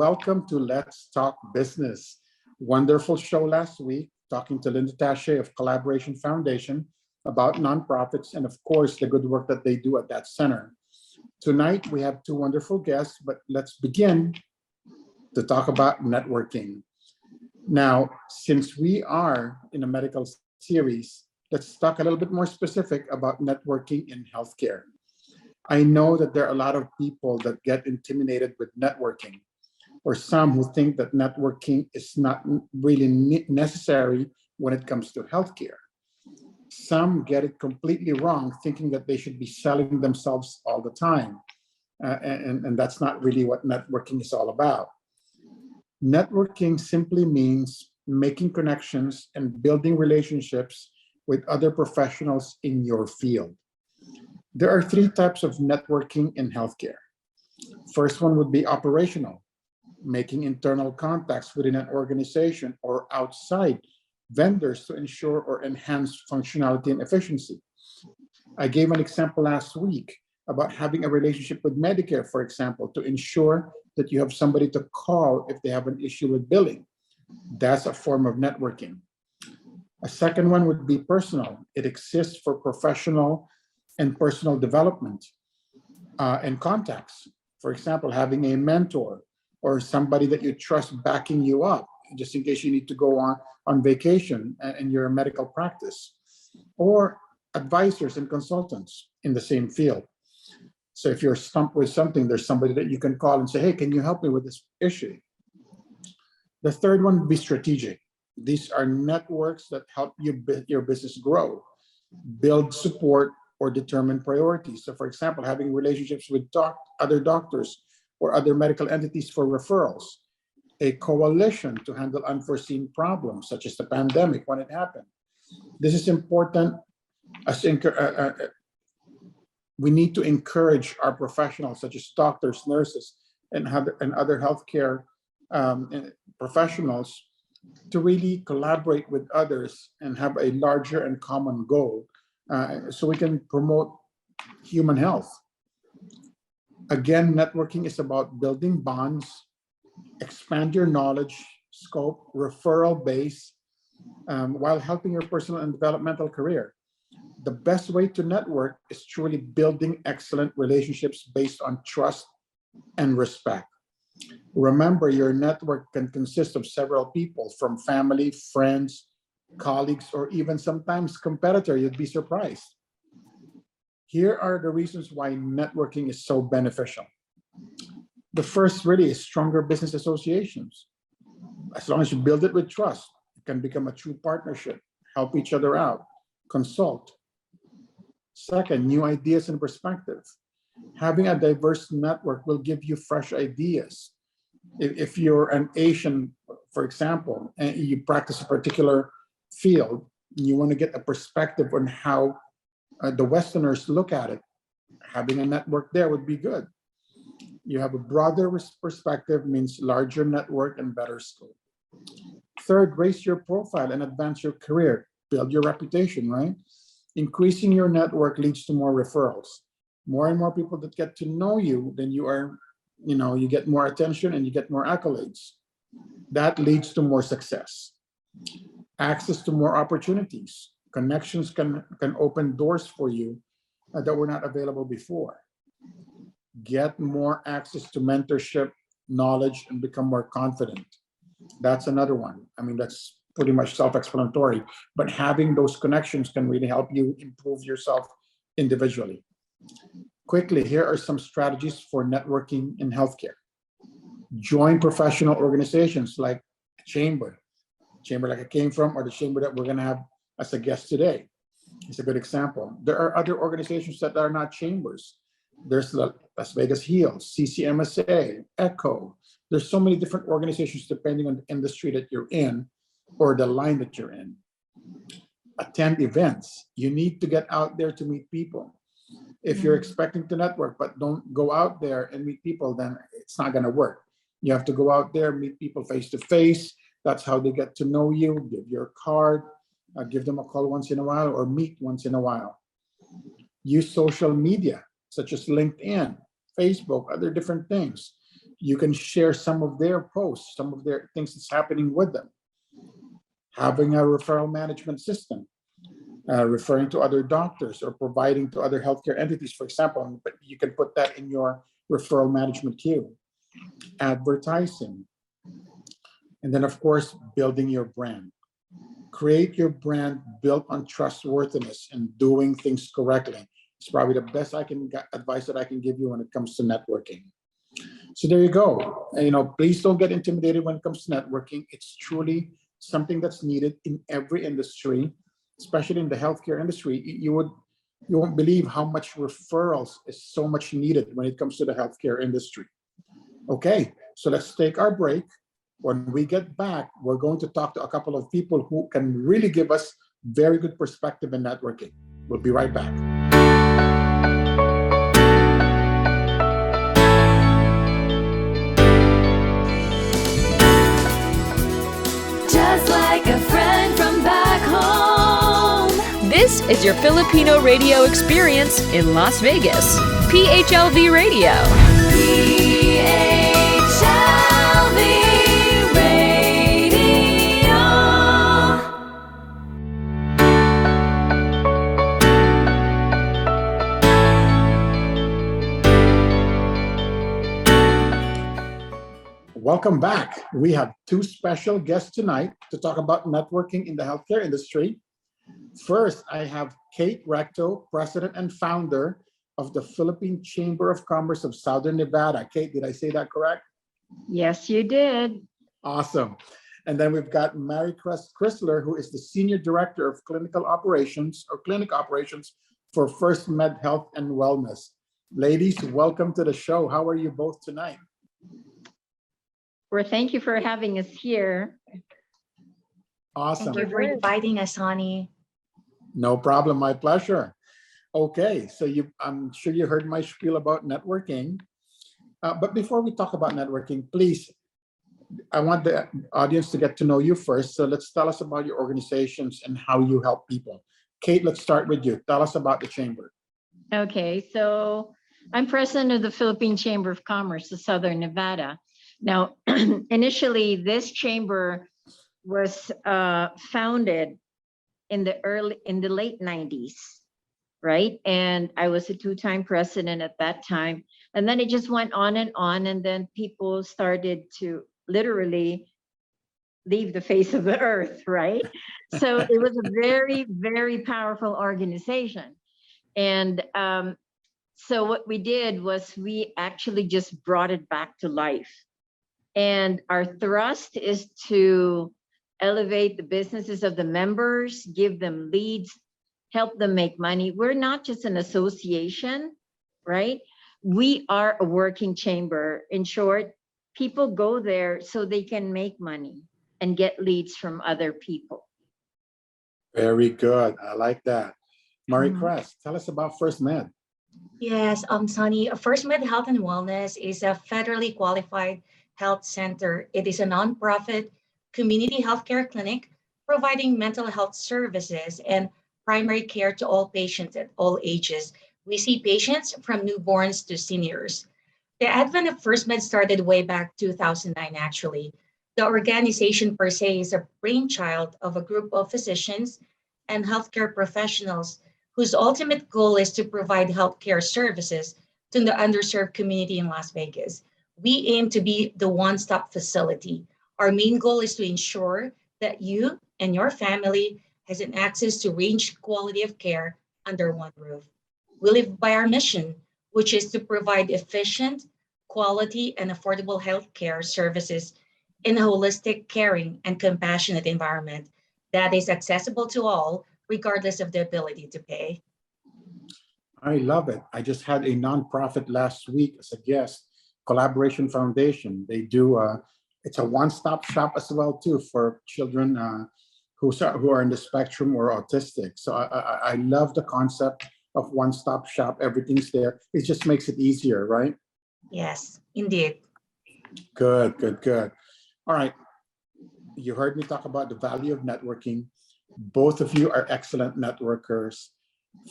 welcome to Let's Talk Business. Wonderful show last week, talking to Linda Tache of Collaboration Foundation about nonprofits and, of course, the good work that they do at that center. Tonight, we have two wonderful guests, but let's begin to talk about networking. Now, since we are in a medical series, let's talk a little bit more specific about networking in healthcare. I know that there are a lot of people that get intimidated with networking, or some who think that networking is not really necessary when it comes to healthcare. Some get it completely wrong, thinking that they should be selling themselves all the time. And that's not really what networking is all about. Networking simply means making connections and building relationships with other professionals in your field. There are three types of networking in healthcare. First one would be operational, making internal contacts within an organization or outside vendors to ensure or enhance functionality and efficiency. I gave an example last week about having a relationship with Medicare, for example, to ensure that you have somebody to call if they have an issue with billing. That's a form of networking. A second one would be personal. It exists for professional and personal development and contacts. For example, having a mentor or somebody that you trust backing you up, just in case you need to go on vacation in your medical practice, or advisors and consultants in the same field. So if you're stumped with something, there's somebody that you can call and say, hey, can you help me with this issue? The third one would be strategic. These are networks that help your business grow, build support, or determine priorities. So for example, having relationships with other doctors or other medical entities for referrals, a coalition to handle unforeseen problems, such as the pandemic when it happened. This is important. We need to encourage our professionals, such as doctors, nurses, and other healthcare professionals, to really collaborate with others and have a larger and common goal, so we can promote human health. Again, networking is about building bonds, expand your knowledge, scope, referral base, while helping your personal and developmental career. The best way to network is truly building excellent relationships based on trust and respect. Remember, your network can consist of several people, from family, friends, colleagues, or even sometimes competitor. You'd be surprised. Here are the reasons why networking is so beneficial. The first really is stronger business associations. As long as you build it with trust, it can become a true partnership, help each other out, consult. Second, new ideas and perspective. Having a diverse network will give you fresh ideas. If you're an Asian, for example, and you practice a particular field, and you want to get a perspective on how the Westerners look at it, having a network there would be good. You have a broader perspective, means larger network and better scope. Third, raise your profile and advance your career, build your reputation, right? Increasing your network leads to more referrals. More and more people that get to know you, then you get more attention and you get more accolades. That leads to more success. Access to more opportunities. Connections can open doors for you that were not available before. Get more access to mentorship, knowledge, and become more confident. That's another one. I mean, that's pretty much self-explanatory, but having those connections can really help you improve yourself individually. Quickly, here are some strategies for networking in healthcare. Join professional organizations like a chamber like I came from, or the chamber that we're going to have as a guest today. It's a good example. There are other organizations that are not chambers. There's the Las Vegas Heals, CCMSA, ECHO. There's so many different organizations depending on the industry that you're in or the line that you're in. Attend events. You need to get out there to meet people. If you're expecting to network but don't go out there and meet people, then it's not going to work. You have to go out there, meet people face to face. That's how they get to know you. Give your card, give them a call once in a while, or meet once in a while. Use social media, such as LinkedIn, Facebook, other different things. you can share some of their posts, some of their things that's happening with them. Having a referral management system, referring to other doctors or providing to other healthcare entities, for example, but you can put that in your referral management queue. Advertising. And then, of course, building your brand. Create your brand built on trustworthiness and doing things correctly. It's probably the best advice that I can give you when it comes to networking. So there you go. And, please don't get intimidated when it comes to networking. It's truly something that's needed in every industry, especially in the healthcare industry. You won't believe how much referrals is so much needed when it comes to the healthcare industry. Okay, so let's take our break. When we get back, we're going to talk to a couple of people who can really give us very good perspective in networking. We'll be right back. Just like a friend from back home. This is your Filipino radio experience in Las Vegas. PHLV Radio. Welcome back. We have two special guests tonight to talk about networking in the healthcare industry. First, I have Kate Recto, President and Founder of the Philippine Chamber of Commerce of Southern Nevada. Kate, did I say that correct? Yes, you did. Awesome. And then we've got Maricres Crisler, who is the Senior Director of Clinical Operations or Clinic Operations for Firstmed Health and Wellness. Ladies, welcome to the show. How are you both tonight? Well, thank you for having us here. Awesome. Thank you for inviting us, Sonny. No problem. My pleasure. Okay, so I'm sure you heard my spiel about networking. But before we talk about networking, please, I want the audience to get to know you first. So let's tell us about your organizations and how you help people. Kate, let's start with you. Tell us about the chamber. Okay, so I'm president of the Philippine Chamber of Commerce of Southern Nevada. Now, initially, this chamber was founded in the late 90s, right? And I was a two-time president at that time. And then it just went on, and then people started to literally leave the face of the earth, right? So it was a very, very powerful organization. And so what we did was we actually just brought it back to life. And our thrust is to elevate the businesses of the members, give them leads, help them make money. We're not just an association, right? We are a working chamber. In short, people go there so they can make money and get leads from other people. Very good. I like that. Maricres, tell us about Firstmed. Yes, Sonny, Firstmed Health and Wellness is a federally qualified health center. It is a nonprofit community healthcare clinic providing mental health services and primary care to all patients at all ages. We see patients from newborns to seniors. The advent of Firstmed started way back 2009, actually. The organization per se is a brainchild of a group of physicians and healthcare professionals whose ultimate goal is to provide healthcare services to the underserved community in Las Vegas. We aim to be the one-stop facility. Our main goal is to ensure that you and your family has an access to range quality of care under one roof. We live by our mission, which is to provide efficient, quality, and affordable healthcare services in a holistic, caring, and compassionate environment that is accessible to all, regardless of the ability to pay. I love it. I just had a nonprofit last week as a guest, Collaboration Foundation. They do it's a one-stop shop as well too for children who are in the spectrum or autistic. So I love the concept of one-stop shop. Everything's there. It just makes it easier, right? Yes, indeed. Good. All right. You heard me talk about the value of networking. Both of you are excellent networkers.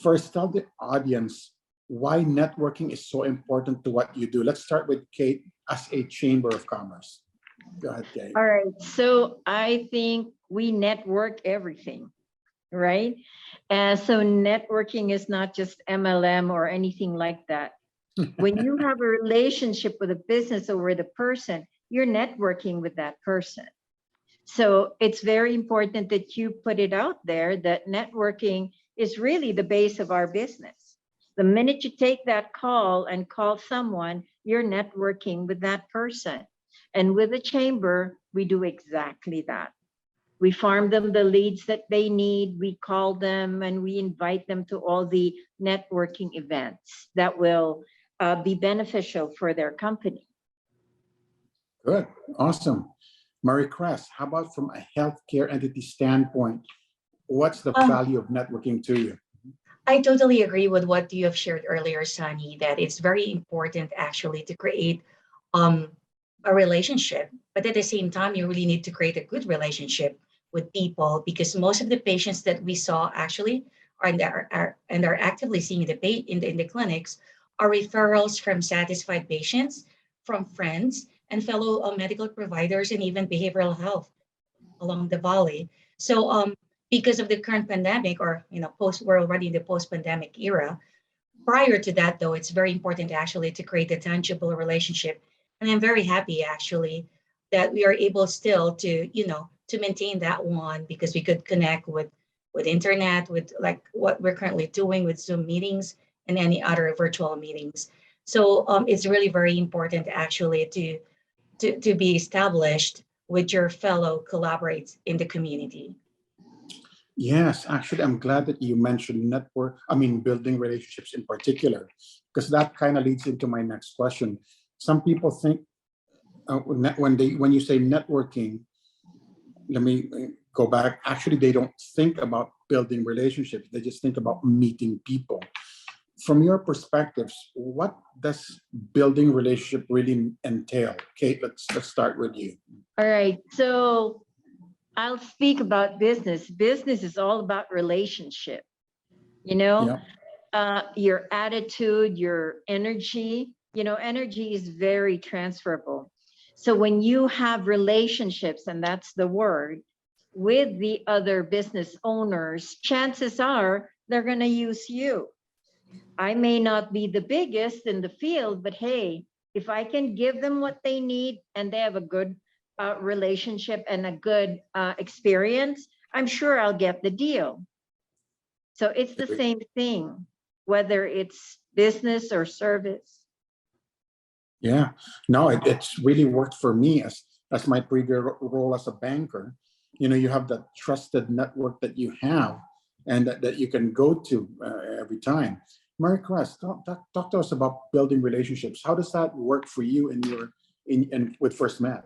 First, tell the audience why networking is so important to what you do. Let's start with Kate. as a chamber of commerce? Go ahead, Kay. All right. So I think we network everything, right? And so networking is not just MLM or anything like that. When you have a relationship with a business or with a person, you're networking with that person. So it's very important that you put it out there that networking is really the base of our business. The minute you take that call and call someone, you're networking with that person. And with the chamber, we do exactly that. We farm them the leads that they need, we call them, and we invite them to all the networking events that will be beneficial for their company. Good, awesome. Maricres, how about from a healthcare entity standpoint? What's the value of networking to you? I totally agree with what you have shared earlier, Sunny, that it's very important actually to create a relationship, but at the same time, you really need to create a good relationship with people because most of the patients that we saw actually are actively seeing in the clinics are referrals from satisfied patients, from friends and fellow medical providers, and even behavioral health along the valley. So because of the current pandemic, or we're already in the post-pandemic era. Prior to that, though, it's very important actually to create a tangible relationship. And I'm very happy actually that we are able still to maintain that one because we could connect with internet, with like what we're currently doing with Zoom meetings and any other virtual meetings. So it's really very important actually to be established with your fellow collaborates in the community. Yes, actually, I'm glad that you mentioned building relationships in particular, because that kind of leads into my next question. Some people think when you say networking, let me go back. Actually, they don't think about building relationships. They just think about meeting people. From your perspectives, what does building relationship really entail? Kate, let's start with you. All right. So I'll speak about business. Business is all about relationship. Yeah. Your attitude, your energy. Energy is very transferable. So when you have relationships, and that's the word, with the other business owners, chances are they're going to use you. I may not be the biggest in the field, but hey, if I can give them what they need and they have a good relationship and a good experience, I'm sure I'll get the deal. So it's the same thing, whether it's business or service. Yeah, no, it's really worked for me as my previous role as a banker. You have that trusted network that you have and that you can go to every time. Maricres, talk to us about building relationships. How does that work for you with Firstmed?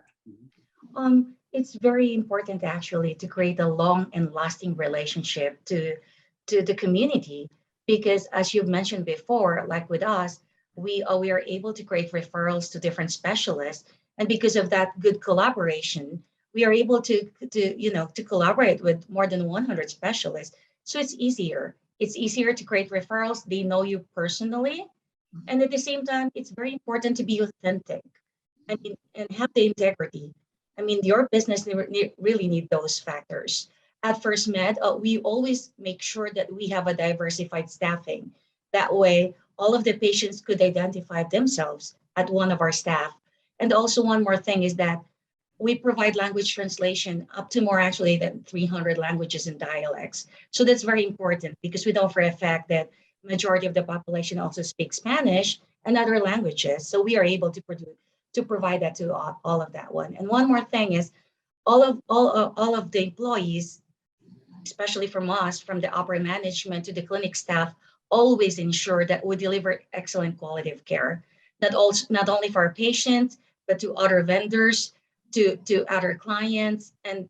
It's very important actually to create a long and lasting relationship to the community because as you've mentioned before, like with us, we are able to create referrals to different specialists, and because of that good collaboration, we are able to collaborate with more than 100 specialists. So it's easier. It's easier to create referrals. They know you personally, and at the same time, it's very important to be authentic and have the integrity. I mean, your business really need those factors. At Firstmed, we always make sure that we have a diversified staffing. That way, all of the patients could identify themselves at one of our staff. And also one more thing is that we provide language translation up to more actually than 300 languages and dialects. So that's very important because we know for a fact that majority of the population also speaks Spanish and other languages. So we are able to provide that to all of that one. And one more thing is all of the employees, especially from us, from the upper management to the clinic staff, always ensure that we deliver excellent quality of care, not only for our patients, but to other vendors, to other clients, and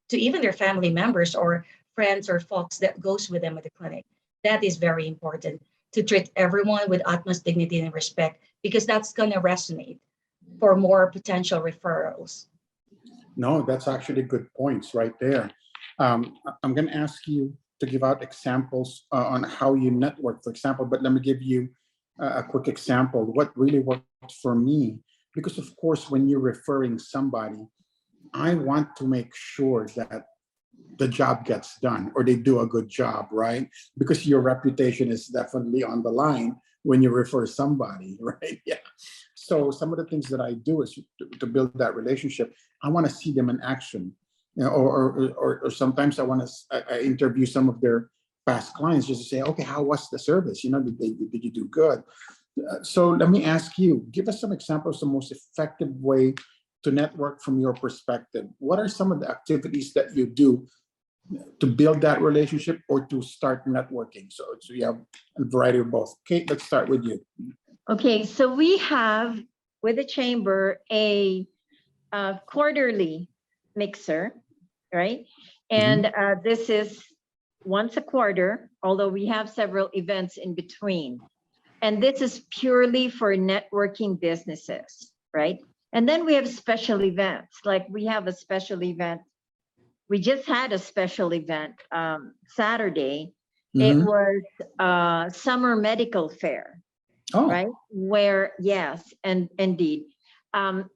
to even their family members or friends or folks that goes with them at the clinic. That is very important, to treat everyone with utmost dignity and respect, because that's going to resonate for more potential referrals. No, that's actually good points right there. I'm going to ask you to give out examples on how you network, for example, but let me give you a quick example. What really worked for me because of course, when you're referring somebody, I want to make sure that the job gets done or they do a good job, right? Because your reputation is definitely on the line when you refer somebody, right? Yeah. So some of the things that I do is to build that relationship. I want to see them in action, or sometimes I interview some of their past clients just to say, okay, how was the service? Did you do good? So let me ask you, give us some examples, the most effective way to network from your perspective. What are some of the activities that you do to build that relationship or to start networking? So you have a variety of both. Kate, let's start with you. Okay, so we have with the chamber a quarterly mixer, right? And this is once a quarter, although we have several events in between. And this is purely for networking businesses, right? And then we have special events, like we have a special event. We just had a special event Saturday. It was summer medical fair, right? Where, yes, and indeed,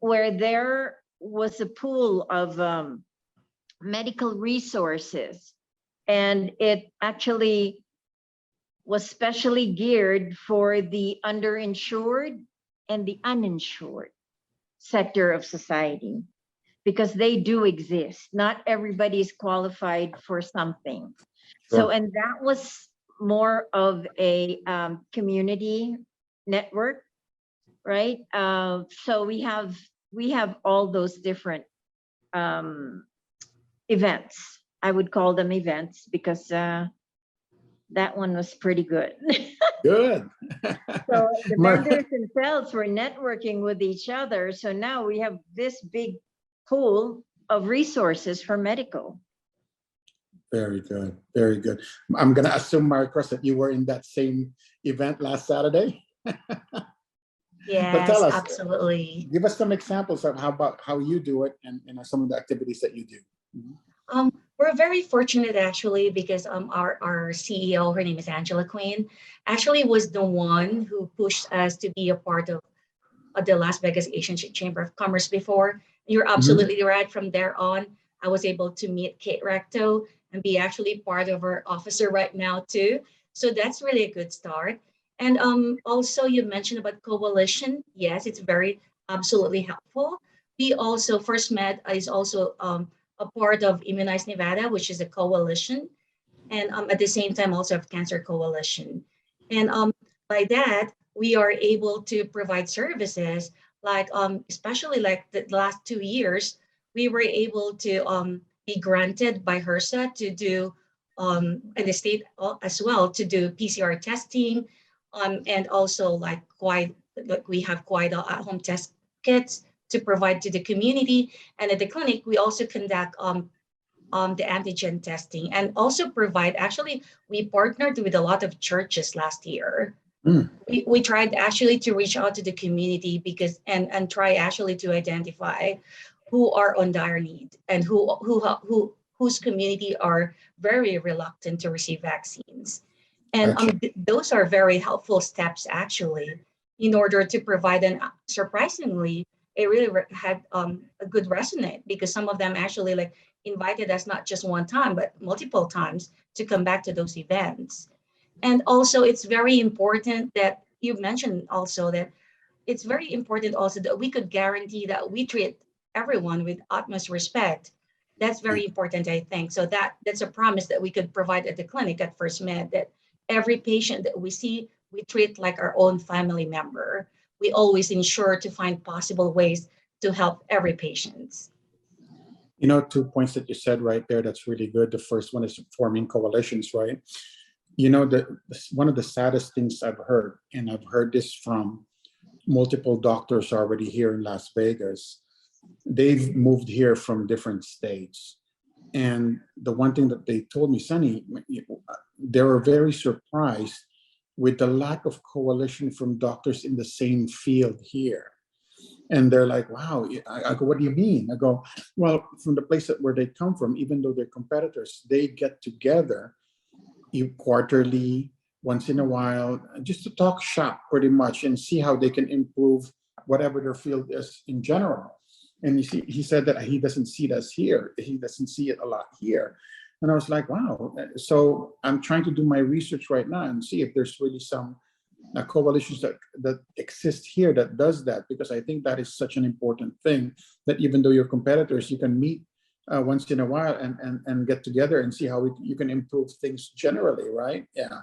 where there was a pool of medical resources. And it actually was specially geared for the underinsured and the uninsured sector of society, because they do exist. Not everybody is qualified for something. Sure. So, and that was more of a community network, right? So we have all those different events. I would call them events because that one was pretty good. Good. So the vendors themselves were networking with each other. So now we have this big pool of resources for medical. Very good. Very good. I'm going to assume, Maricres, that you were in that same event last Saturday. But tell us, absolutely. give us some examples of how you do it and some of the activities that you do. We're very fortunate actually because our CEO, her name is Angela Quinn, actually was the one who pushed us to be a part of the Las Vegas Asian Chamber of Commerce before. You're absolutely right. From there on, I was able to meet Kate Recto and be actually part of her officer right now too. So that's really a good start. And also you mentioned about coalition. Yes, it's very absolutely helpful. We also, Firstmed is also a part of Immunize Nevada, which is a coalition. And at the same time also have Cancer Coalition. And by that, we are able to provide services like, especially like the last 2 years, we were able to be granted by HRSA to do, in the state as well, to do PCR testing. And also like we have quite at-home test kits to provide to the community. And at the clinic, we also conduct the antigen testing and also provide, actually, we partnered with a lot of churches last year. We tried actually to reach out to the community because and try actually to identify who are on dire need and whose community are very reluctant to receive vaccines. And those are very helpful steps actually in order to provide, and surprisingly, it really had a good resonate because some of them actually like invited us not just one time, but multiple times to come back to those events. And also it's very important that you mentioned also that it's very important also that we could guarantee that we treat everyone with utmost respect. That's very important, I think. So that's a promise that we could provide at the clinic at Firstmed, that every patient that we see, we treat like our own family member. We always ensure to find possible ways to help every patient. 2 points that you said right there, that's really good. The first one is forming coalitions, right? One of the saddest things I've heard, and I've heard this from multiple doctors already here in Las Vegas, they've moved here from different states. And the one thing that they told me, Sonny, they were very surprised with the lack of coalition from doctors in the same field here. And they're like, wow. I go, what do you mean? I go, well, from the place where they come from, even though they're competitors, they get together quarterly, once in a while, just to talk shop pretty much and see how they can improve whatever their field is in general. And he said that he doesn't see us here. He doesn't see it a lot here. And I was like, wow. So I'm trying to do my research right now and see if there's really some coalitions that exist here that does that, because I think that is such an important thing, that even though you're competitors, you can meet once in a while and get together and see how you can improve things generally, right? Yeah.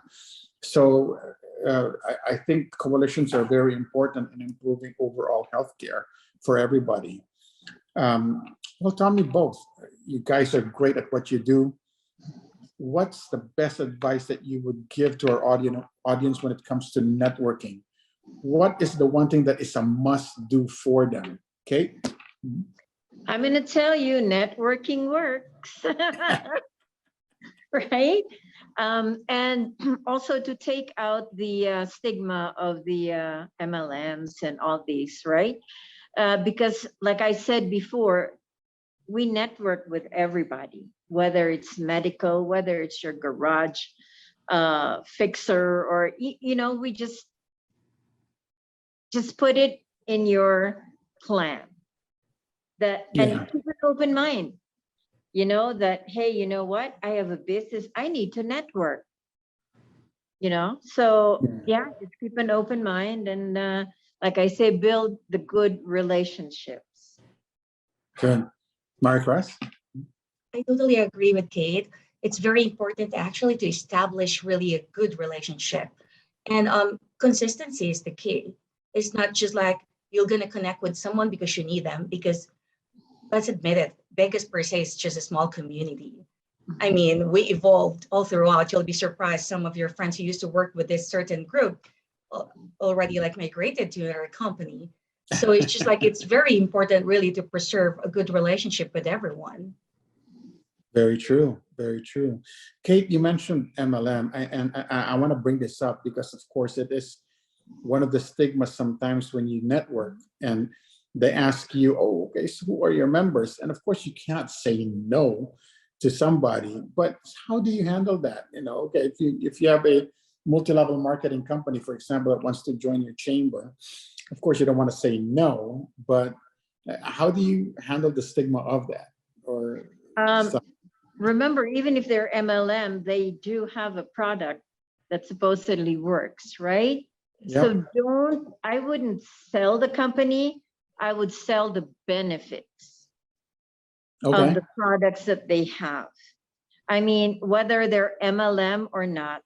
So I think coalitions are very important in improving overall healthcare for everybody. Well, Tommy, both you guys are great at what you do. What's the best advice that you would give to our audience when it comes to networking? What is the one thing that is a must-do for them? Kate? I'm going to tell you, networking works, right? And also to take out the stigma of the MLMs and all these, right? Because like I said before, we network with everybody, whether it's medical, whether it's your garage fixer, or, we just put it in your plan and keep an open mind, that, hey, you know what? I have a business. I need to network, so just keep an open mind. And like I say, build the good relationships. Good. Maricres? I totally agree with Kate. It's very important actually to establish really a good relationship. And consistency is the key. It's not just like you're going to connect with someone because you need them, because let's admit it, Vegas per se is just a small community. I mean, we evolved all throughout. You'll be surprised. Some of your friends who used to work with this certain group already like migrated to another company. So it's just like, it's very important really to preserve a good relationship with everyone. Very true. Very true. Kate, you mentioned MLM, and I want to bring this up because, of course, it is one of the stigmas sometimes when you network and they ask you, oh, okay, so who are your members? And of course, you cannot say no to somebody, but how do you handle that? Okay, if you have a multi-level marketing company, for example, that wants to join your chamber, of course, you don't want to say no, but how do you handle the stigma of that? Or remember, even if they're MLM, they do have a product that supposedly works, right? Yep. So I wouldn't sell the company. I would sell the benefits of the products that they have. I mean, whether they're MLM or not,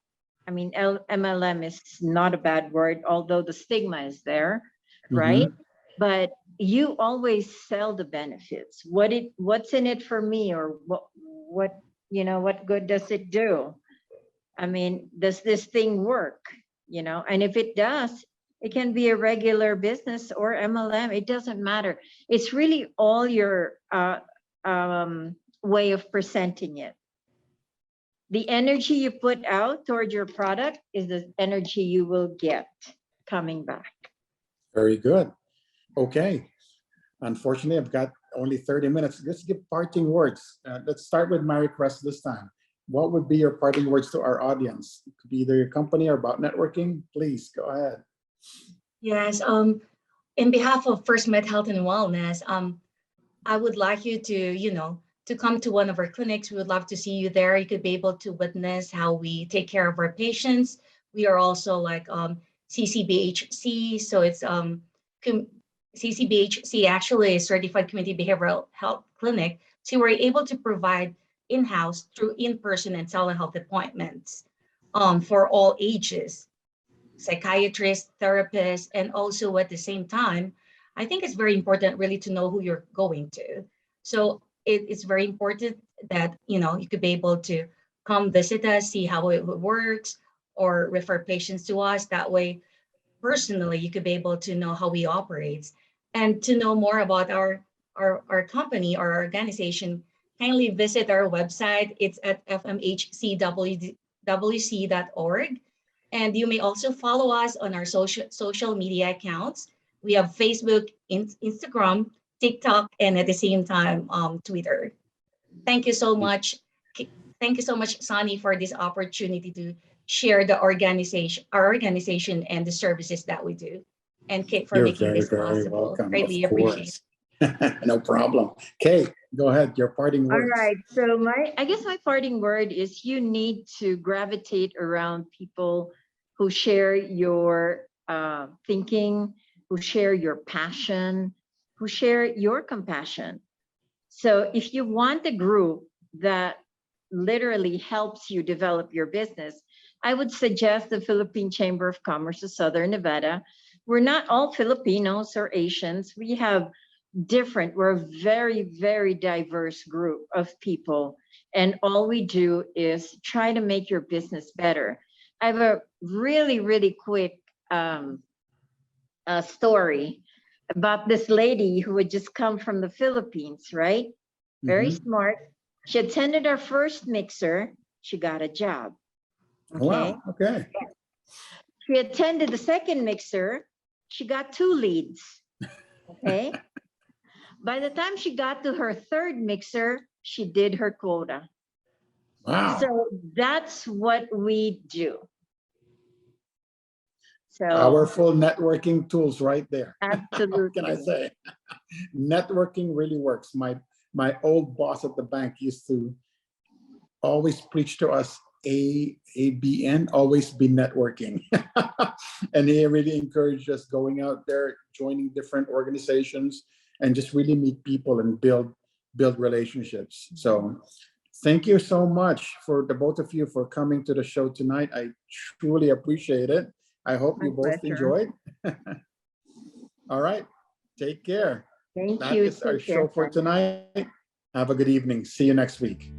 I mean, MLM is not a bad word, although the stigma is there, right? But you always sell the benefits. What's in it for me, or what good does it do? I mean, does this thing work? And if it does, it can be a regular business or MLM. It doesn't matter. It's really all your way of presenting it. The energy you put out toward your product is the energy you will get coming back. Very good. Okay. Unfortunately, I've got only 30 minutes. Let's give parting words. Let's start with Maricres this time. What would be your parting words to our audience? It could be either your company or about networking. Please go ahead. Yes. In behalf of Firstmed Health and Wellness, I would like you to come to one of our clinics. We would love to see you there. You could be able to witness how we take care of our patients. We are also like CCBHC. So it's CCBHC actually is Certified Community Behavioral Health Clinic. So we're able to provide in-house through in-person and telehealth appointments for all ages, psychiatrists, therapists, and also at the same time, I think it's very important really to know who you're going to. So it's very important that, you could be able to come visit us, see how it works, or refer patients to us. That way, personally, you could be able to know how we operate. And to know more about our company, our organization, kindly visit our website. It's at fmhcwc.org. And you may also follow us on our social media accounts. We have Facebook, Instagram, TikTok, and at the same time, Twitter. Thank you so much. Thank you so much, Sonny, for this opportunity to share our organization and the services that we do. and Kate for You're making very, this very possible. welcome. Greatly Of appreciate it. course. No problem. Kate, go ahead. Your parting All words. right. So I guess my parting word is you need to gravitate around people who share your thinking, who share your passion, who share your compassion. So if you want a group that literally helps you develop your business, I would suggest the Philippine Chamber of Commerce of Southern Nevada. We're not all Filipinos or Asians. We're a very, very diverse group of people. And all we do is try to make your business better. I have a really, really quick story about this lady who had just come from the Philippines, right? Very Mhm. smart. She attended our first mixer. She got a job. Okay. Wow. Okay. She attended the second mixer. She got 2 leads. Okay. By the time she got to her third mixer, she did her quota. Wow. So that's what we do. So Powerful networking tools right there. What can I absolutely. say? Networking really works. My old boss at the bank used to always preach to us ABN, always be networking. And he really encouraged us going out there, joining different organizations, and just really meet people and build relationships. So thank you so much for the both of you for coming to the show tonight. I truly appreciate it. I hope My you both pleasure. enjoyed. All right. Take care. Thank That you. is our Take care. show for tonight. Have a good evening. See you next week.